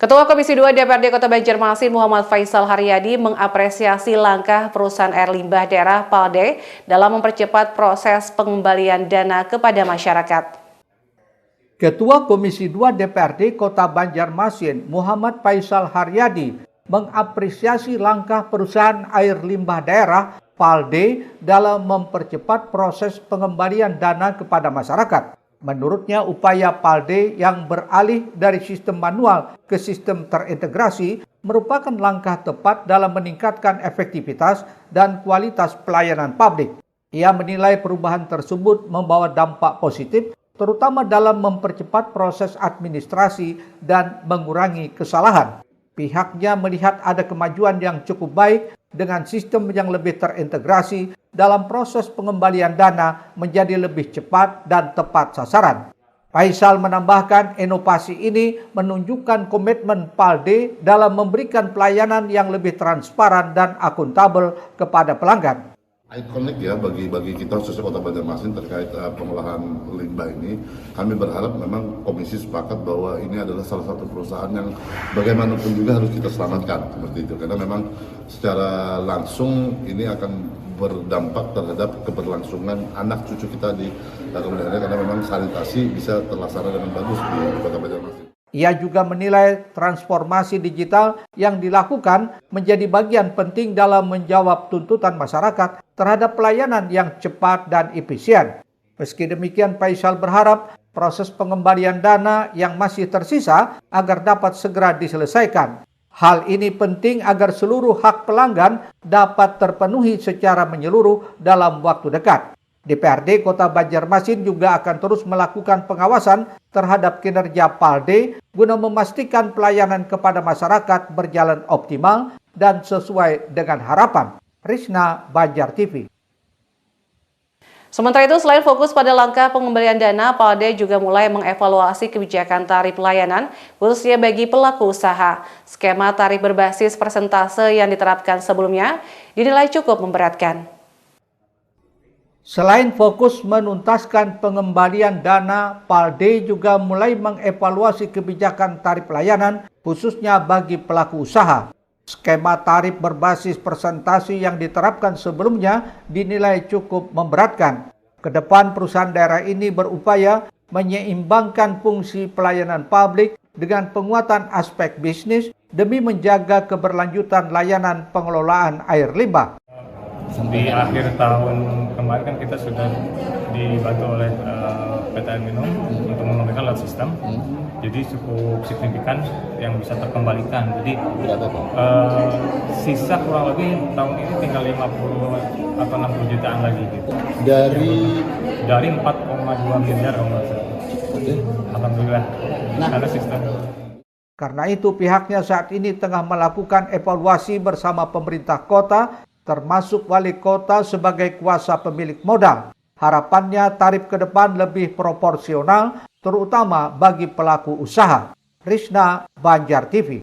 Ketua Komisi 2 DPRD Kota Banjarmasin Muhammad Faisal Haryadi mengapresiasi langkah perusahaan air limbah daerah PALDE dalam mempercepat proses pengembalian dana kepada masyarakat. Ketua Komisi 2 DPRD Kota Banjarmasin Muhammad Faisal Haryadi mengapresiasi langkah perusahaan air limbah daerah PALDE dalam mempercepat proses pengembalian dana kepada masyarakat. Menurutnya, upaya PALDE yang beralih dari sistem manual ke sistem terintegrasi merupakan langkah tepat dalam meningkatkan efektivitas dan kualitas pelayanan publik. Ia menilai perubahan tersebut membawa dampak positif, terutama dalam mempercepat proses administrasi dan mengurangi kesalahan. Pihaknya melihat ada kemajuan yang cukup baik dengan sistem yang lebih terintegrasi dalam proses pengembalian dana menjadi lebih cepat dan tepat sasaran. Faisal menambahkan inovasi ini menunjukkan komitmen PALDE dalam memberikan pelayanan yang lebih transparan dan akuntabel kepada pelanggan. Ikonik ya bagi kita khususnya Kota Banjarmasin terkait pengolahan limbah ini. Kami berharap memang komisi sepakat bahwa ini adalah salah satu perusahaan yang bagaimanapun juga harus kita selamatkan seperti itu, karena memang secara langsung ini akan berdampak terhadap keberlangsungan anak cucu kita di kemudian, karena memang sanitasi bisa terlaksana dengan bagus di Kota Banjarmasin. Ia juga menilai transformasi digital yang dilakukan menjadi bagian penting dalam menjawab tuntutan masyarakat terhadap pelayanan yang cepat dan efisien. Meski demikian, Faisal berharap proses pengembalian dana yang masih tersisa agar dapat segera diselesaikan. Hal ini penting agar seluruh hak pelanggan dapat terpenuhi secara menyeluruh dalam waktu dekat. DPRD Kota Banjarmasin juga akan terus melakukan pengawasan terhadap kinerja PALDE guna memastikan pelayanan kepada masyarakat berjalan optimal dan sesuai dengan harapan. Risna, Banjar TV. Sementara itu, selain fokus pada langkah pengembalian dana, PALDE juga mulai mengevaluasi kebijakan tarif pelayanan, khususnya bagi pelaku usaha. Skema tarif berbasis persentase yang diterapkan sebelumnya dinilai cukup memberatkan. Selain fokus menuntaskan pengembalian dana, PALDE juga mulai mengevaluasi kebijakan tarif pelayanan, khususnya bagi pelaku usaha. Skema tarif berbasis persentase yang diterapkan sebelumnya dinilai cukup memberatkan. Kedepan perusahaan daerah ini berupaya menyeimbangkan fungsi pelayanan publik dengan penguatan aspek bisnis demi menjaga keberlanjutan layanan pengelolaan air limbah. Di akhir tahun kemarin kan kita sudah dibantu oleh PT Air Minum untuk mengembalikan lewat sistem. Jadi cukup signifikan yang bisa terkembalikan. Jadi sisa kurang lebih tahun ini tinggal 50 atau 60 jutaan lagi gitu. Dari 4,2 miliar kalau nggak salah. Alhamdulillah. Ada sistem. Karena itu pihaknya saat ini tengah melakukan evaluasi bersama pemerintah kota, termasuk wali kota sebagai kuasa pemilik modal. Harapannya tarif ke depan lebih proporsional, terutama bagi pelaku usaha. Risna, Banjar TV.